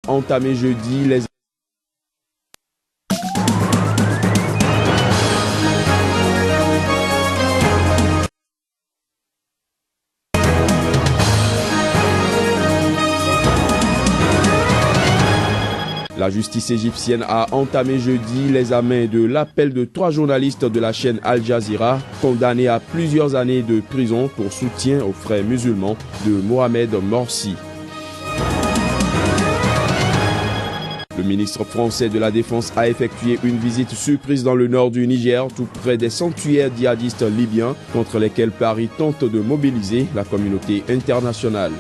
entamé jeudi les La justice égyptienne a entamé jeudi l'examen de l'appel de 3 journalistes de la chaîne Al Jazeera condamnés à plusieurs années de prison pour soutien aux frères musulmans de Mohamed Morsi. Le ministre français de la Défense a effectué une visite surprise dans le nord du Niger, tout près des sanctuaires djihadistes libyens contre lesquels Paris tente de mobiliser la communauté internationale.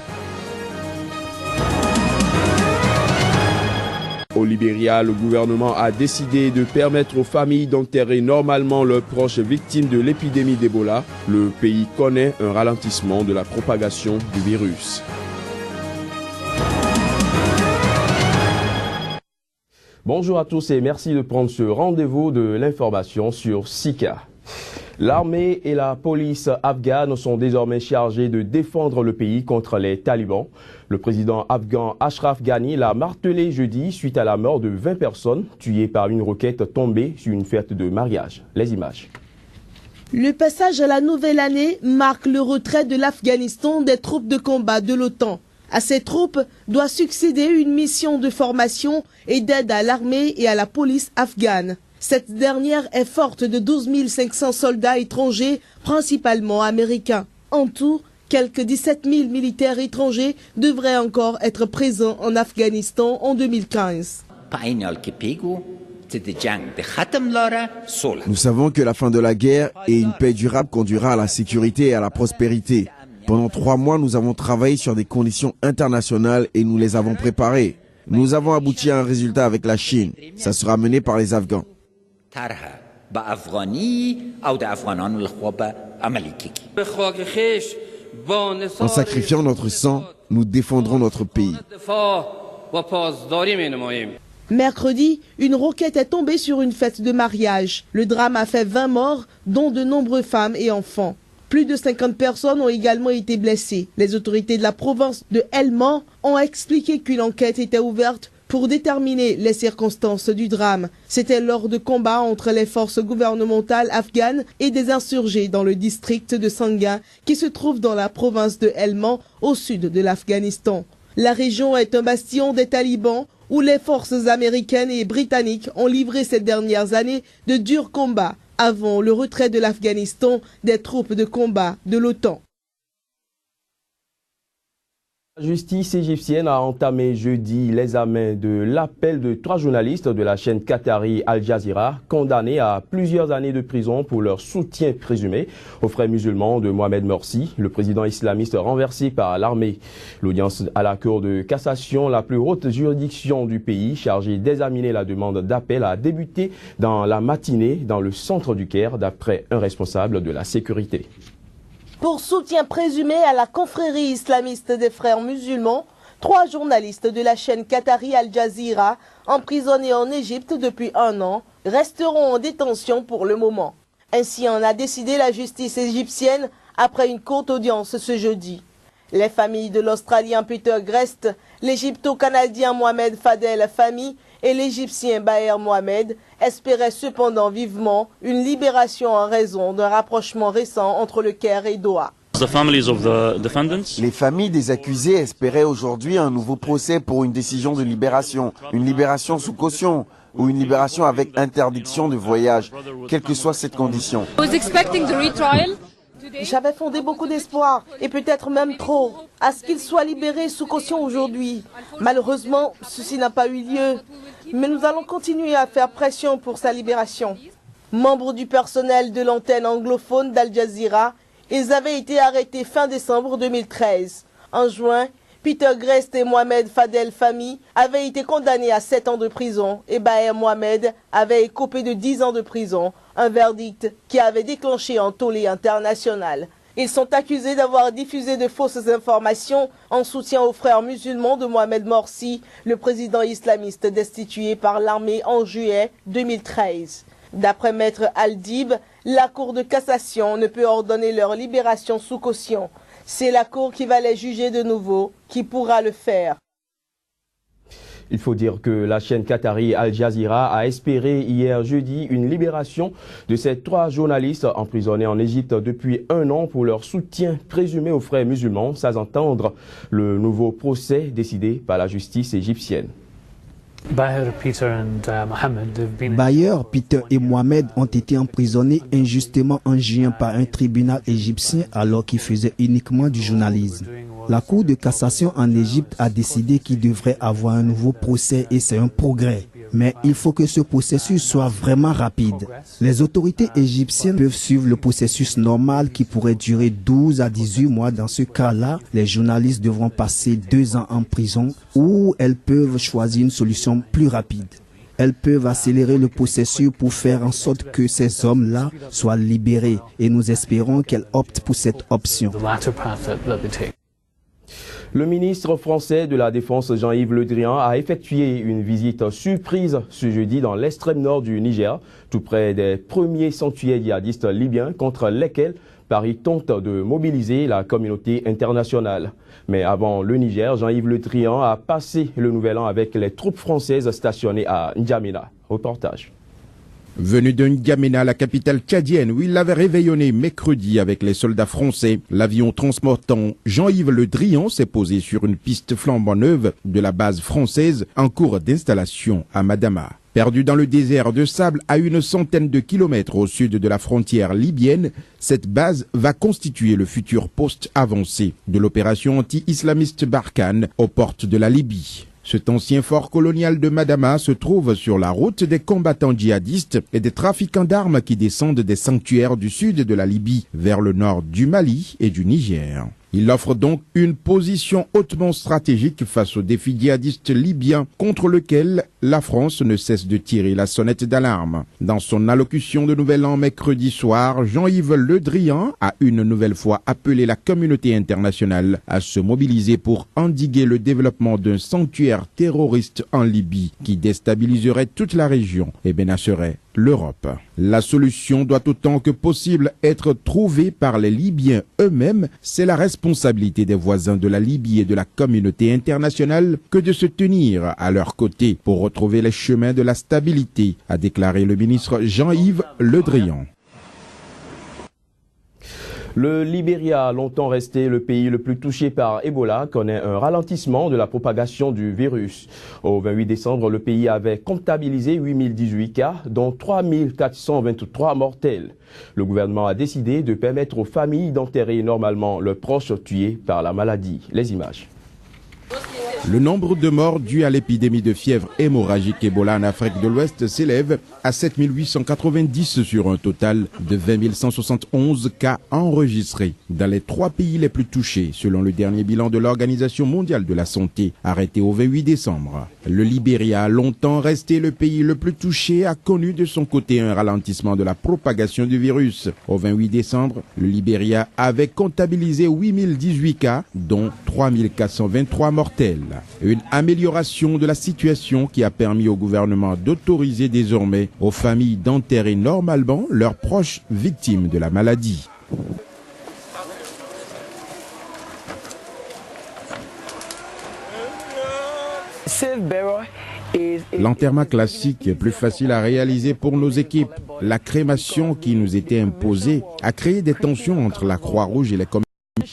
Au Libéria, le gouvernement a décidé de permettre aux familles d'enterrer normalement leurs proches victimes de l'épidémie d'Ebola. Le pays connaît un ralentissement de la propagation du virus. Bonjour à tous et merci de prendre ce rendez-vous de l'information sur Sika. L'armée et la police afghane sont désormais chargées de défendre le pays contre les talibans. Le président afghan Ashraf Ghani l'a martelé jeudi suite à la mort de 20 personnes tuées par une roquette tombée sur une fête de mariage. Les images. Le passage à la nouvelle année marque le retrait de l'Afghanistan des troupes de combat de l'OTAN. À ces troupes doit succéder une mission de formation et d'aide à l'armée et à la police afghane. Cette dernière est forte de 12 500 soldats étrangers, principalement américains. En tout, quelques 17 000 militaires étrangers devraient encore être présents en Afghanistan en 2015. Nous savons que la fin de la guerre et une paix durable conduira à la sécurité et à la prospérité. Pendant 3 mois, nous avons travaillé sur des conditions internationales et nous les avons préparées. Nous avons abouti à un résultat avec la Chine. Ça sera mené par les Afghans. En sacrifiant notre sang, nous défendrons notre pays. Mercredi, une roquette est tombée sur une fête de mariage. Le drame a fait 20 morts, dont de nombreuses femmes et enfants. Plus de 50 personnes ont également été blessées. Les autorités de la province de Helmand ont expliqué qu'une enquête était ouverte pour déterminer les circonstances du drame. C'était lors de combats entre les forces gouvernementales afghanes et des insurgés dans le district de Sangin, qui se trouve dans la province de Helmand, au sud de l'Afghanistan. La région est un bastion des talibans où les forces américaines et britanniques ont livré ces dernières années de durs combats avant le retrait de l'Afghanistan des troupes de combat de l'OTAN. La justice égyptienne a entamé jeudi l'examen de l'appel de 3 journalistes de la chaîne qatari Al Jazeera condamnés à plusieurs années de prison pour leur soutien présumé aux frères musulmans de Mohamed Morsi, le président islamiste renversé par l'armée. L'audience à la Cour de cassation, la plus haute juridiction du pays, chargée d'examiner la demande d'appel, a débuté dans la matinée dans le centre du Caire, d'après un responsable de la sécurité. Pour soutien présumé à la confrérie islamiste des frères musulmans, 3 journalistes de la chaîne qatari Al Jazeera, emprisonnés en Égypte depuis 1 an, resteront en détention pour le moment. Ainsi en a décidé la justice égyptienne après une courte audience ce jeudi. Les familles de l'Australien Peter Grest, l'Égypto-Canadien Mohamed Fadel Fahmy et l'Égyptien Baher Mohamed espéraient cependant vivement une libération en raison d'un rapprochement récent entre le Caire et Doha. Les familles des accusés espéraient aujourd'hui un nouveau procès pour une décision de libération, une libération sous caution ou une libération avec interdiction de voyage, quelle que soit cette condition. J'avais fondé beaucoup d'espoir, et peut-être même trop, à ce qu'il soit libéré sous caution aujourd'hui. Malheureusement, ceci n'a pas eu lieu, mais nous allons continuer à faire pression pour sa libération. Membres du personnel de l'antenne anglophone d'Al Jazeera, ils avaient été arrêtés fin décembre 2013. En juin, Peter Grest et Mohamed Fadel Fahmy avaient été condamnés à 7 ans de prison et Baher Mohamed avait écopé de 10 ans de prison, un verdict qui avait déclenché un tollé international. Ils sont accusés d'avoir diffusé de fausses informations en soutien aux frères musulmans de Mohamed Morsi, le président islamiste destitué par l'armée en juillet 2013. D'après Maître Al-Dib, la Cour de cassation ne peut ordonner leur libération sous caution. C'est la Cour qui va les juger de nouveau qui pourra le faire. Il faut dire que la chaîne qatari Al Jazeera a espéré hier jeudi une libération de ces 3 journalistes emprisonnés en Égypte depuis 1 an pour leur soutien présumé aux frères musulmans, sans entendre le nouveau procès décidé par la justice égyptienne. Bayer, Peter et Mohamed ont été emprisonnés injustement en juin par un tribunal égyptien alors qu'ils faisaient uniquement du journalisme. La Cour de cassation en Égypte a décidé qu'il devrait avoir un nouveau procès et c'est un progrès. Mais il faut que ce processus soit vraiment rapide. Les autorités égyptiennes peuvent suivre le processus normal qui pourrait durer 12 à 18 mois. Dans ce cas-là, les journalistes devront passer 2 ans en prison ou elles peuvent choisir une solution plus rapide. Elles peuvent accélérer le processus pour faire en sorte que ces hommes-là soient libérés et nous espérons qu'elles optent pour cette option. Le ministre français de la Défense Jean-Yves Le Drian a effectué une visite surprise ce jeudi dans l'extrême nord du Niger, tout près des premiers sanctuaires djihadistes libyens contre lesquels Paris tente de mobiliser la communauté internationale. Mais avant le Niger, Jean-Yves Le Drian a passé le nouvel an avec les troupes françaises stationnées à N'Djamena. Reportage. Venu de N'Djamena, la capitale tchadienne, où il avait réveillonné mercredi avec les soldats français, l'avion transportant Jean-Yves Le Drian s'est posé sur une piste flambant neuve de la base française en cours d'installation à Madama. Perdu dans le désert de sable à une centaine de kilomètres au sud de la frontière libyenne, cette base va constituer le futur poste avancé de l'opération anti-islamiste Barkhane aux portes de la Libye. Cet ancien fort colonial de Madama se trouve sur la route des combattants djihadistes et des trafiquants d'armes qui descendent des sanctuaires du sud de la Libye vers le nord du Mali et du Niger. Il offre donc une position hautement stratégique face aux défis djihadistes libyens contre lesquels la France ne cesse de tirer la sonnette d'alarme. Dans son allocution de Nouvel An mercredi soir, Jean-Yves Le Drian a une nouvelle fois appelé la communauté internationale à se mobiliser pour endiguer le développement d'un sanctuaire terroriste en Libye qui déstabiliserait toute la région et menacerait l'Europe. La solution doit autant que possible être trouvée par les Libyens eux-mêmes. C'est la responsabilité des voisins de la Libye et de la communauté internationale que de se tenir à leur côté pour retrouver les chemins de la stabilité, a déclaré le ministre Jean-Yves Le Drian. Le Libéria, longtemps resté le pays le plus touché par Ebola, connaît un ralentissement de la propagation du virus. Au 28 décembre, le pays avait comptabilisé 8018 cas, dont 3423 mortels. Le gouvernement a décidé de permettre aux familles d'enterrer normalement leurs proches tués par la maladie. Les images. Le nombre de morts dus à l'épidémie de fièvre hémorragique Ebola en Afrique de l'Ouest s'élève à 7890 sur un total de 20 171 cas enregistrés dans les 3 pays les plus touchés, selon le dernier bilan de l'Organisation mondiale de la santé, arrêté au 28 décembre. Le Libéria, longtemps resté le pays le plus touché, a connu de son côté un ralentissement de la propagation du virus. Au 28 décembre, le Libéria avait comptabilisé 8018 cas, dont 3423 mortels. Une amélioration de la situation qui a permis au gouvernement d'autoriser désormais aux familles d'enterrer normalement leurs proches victimes de la maladie. L'enterrement classique est plus facile à réaliser pour nos équipes. La crémation qui nous était imposée a créé des tensions entre la Croix-Rouge et les communautés.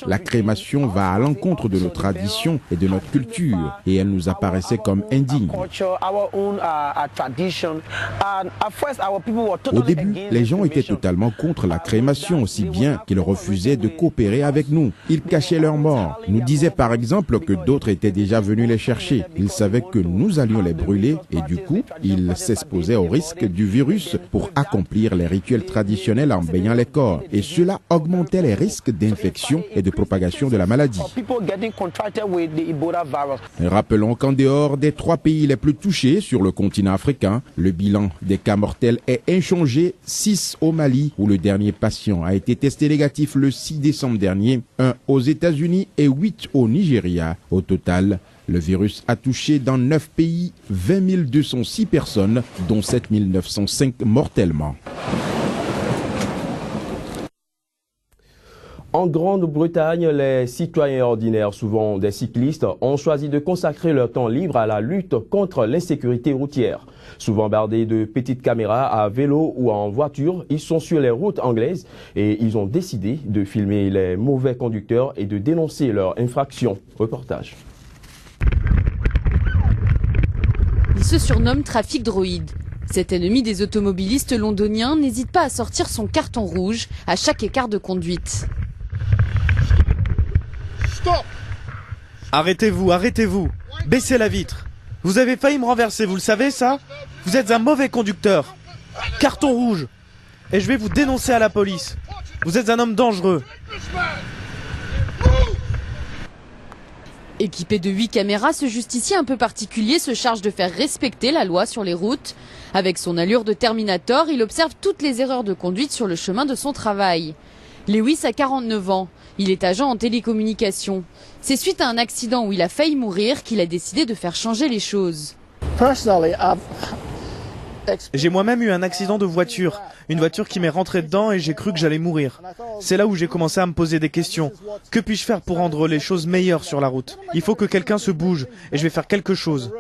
La crémation va à l'encontre de nos traditions et de notre culture et elle nous apparaissait comme indigne. Au début, les gens étaient totalement contre la crémation, aussi bien qu'ils refusaient de coopérer avec nous. Ils cachaient leurs morts, nous disaient par exemple que d'autres étaient déjà venus les chercher. Ils savaient que nous allions les brûler et du coup, ils s'exposaient au risque du virus pour accomplir les rituels traditionnels en baignant les corps. Et cela augmentait les risques d'infection et de propagation de la maladie. Rappelons qu'en dehors des 3 pays les plus touchés sur le continent africain, le bilan des cas mortels est inchangé, 6 au Mali où le dernier patient a été testé négatif le 6 décembre dernier, 1 aux États-Unis et 8 au Nigeria. Au total, le virus a touché dans 9 pays 20 206 personnes, dont 7 905 mortellement. En Grande-Bretagne, les citoyens ordinaires, souvent des cyclistes, ont choisi de consacrer leur temps libre à la lutte contre l'insécurité routière. Souvent bardés de petites caméras à vélo ou en voiture, ils sont sur les routes anglaises et ils ont décidé de filmer les mauvais conducteurs et de dénoncer leurs infractions. Reportage. Il se surnomme Trafic Droïde. Cet ennemi des automobilistes londoniens n'hésite pas à sortir son carton rouge à chaque écart de conduite. Stop! Arrêtez-vous, arrêtez-vous. Baissez la vitre. Vous avez failli me renverser, vous le savez ça? Vous êtes un mauvais conducteur. Carton rouge. Et je vais vous dénoncer à la police. Vous êtes un homme dangereux. Équipé de 8 caméras, ce justicier un peu particulier se charge de faire respecter la loi sur les routes. Avec son allure de Terminator, il observe toutes les erreurs de conduite sur le chemin de son travail. Lewis a 49 ans. Il est agent en télécommunications. C'est suite à un accident où il a failli mourir qu'il a décidé de faire changer les choses. J'ai moi-même eu un accident de voiture. Une voiture qui m'est rentrée dedans et j'ai cru que j'allais mourir. C'est là où j'ai commencé à me poser des questions. Que puis-je faire pour rendre les choses meilleures sur la route? Il faut que quelqu'un se bouge et je vais faire quelque chose.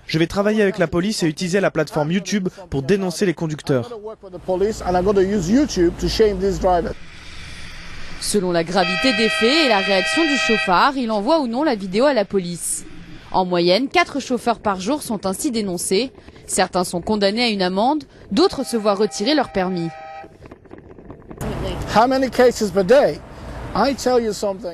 Je vais travailler avec la police et utiliser la plateforme YouTube pour dénoncer les conducteurs. Selon la gravité des faits et la réaction du chauffard, il envoie ou non la vidéo à la police. En moyenne, 4 chauffeurs par jour sont ainsi dénoncés. Certains sont condamnés à une amende, d'autres se voient retirer leur permis.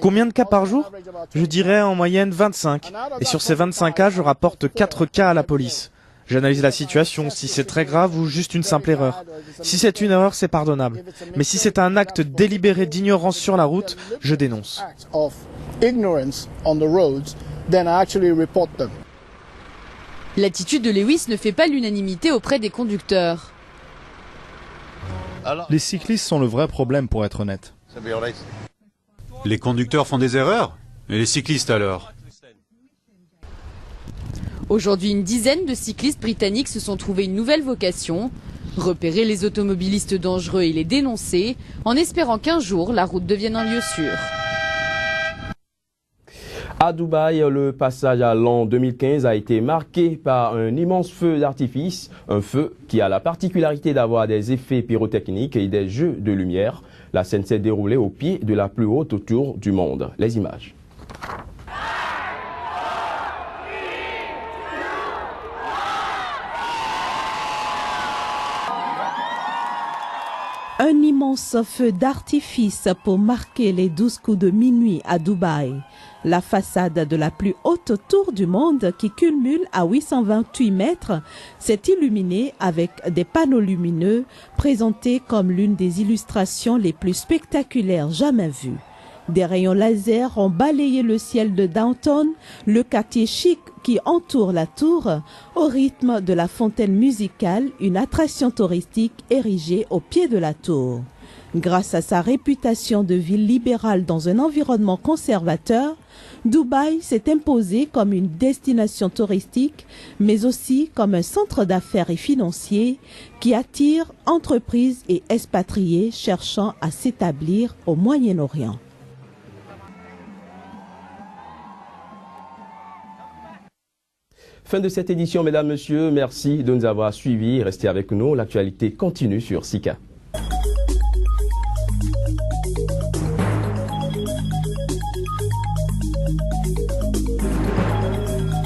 Combien de cas par jour? Je dirais en moyenne 25. Et sur ces 25 cas, je rapporte 4 cas à la police. J'analyse la situation, si c'est très grave ou juste une simple erreur. Si c'est une erreur, c'est pardonnable. Mais si c'est un acte délibéré d'ignorance sur la route, je dénonce. L'attitude de Lewis ne fait pas l'unanimité auprès des conducteurs. Les cyclistes sont le vrai problème, pour être honnête. Les conducteurs font des erreurs? Et les cyclistes alors? Aujourd'hui, une dizaine de cyclistes britanniques se sont trouvés une nouvelle vocation, repérer les automobilistes dangereux et les dénoncer, en espérant qu'un jour la route devienne un lieu sûr. À Dubaï, le passage à l'an 2015 a été marqué par un immense feu d'artifice, un feu qui a la particularité d'avoir des effets pyrotechniques et des jeux de lumière. La scène s'est déroulée au pied de la plus haute tour du monde. Les images. Un immense feu d'artifice pour marquer les 12 coups de minuit à Dubaï. La façade de la plus haute tour du monde, qui culmine à 828 mètres, s'est illuminée avec des panneaux lumineux présentés comme l'une des illustrations les plus spectaculaires jamais vues. Des rayons laser ont balayé le ciel de Downtown, le quartier chic qui entoure la tour, au rythme de la fontaine musicale, une attraction touristique érigée au pied de la tour. Grâce à sa réputation de ville libérale dans un environnement conservateur, Dubaï s'est imposé comme une destination touristique, mais aussi comme un centre d'affaires et financier qui attire entreprises et expatriés cherchant à s'établir au Moyen-Orient. Fin de cette édition, mesdames, messieurs. Merci de nous avoir suivis. Restez avec nous. L'actualité continue sur Sika.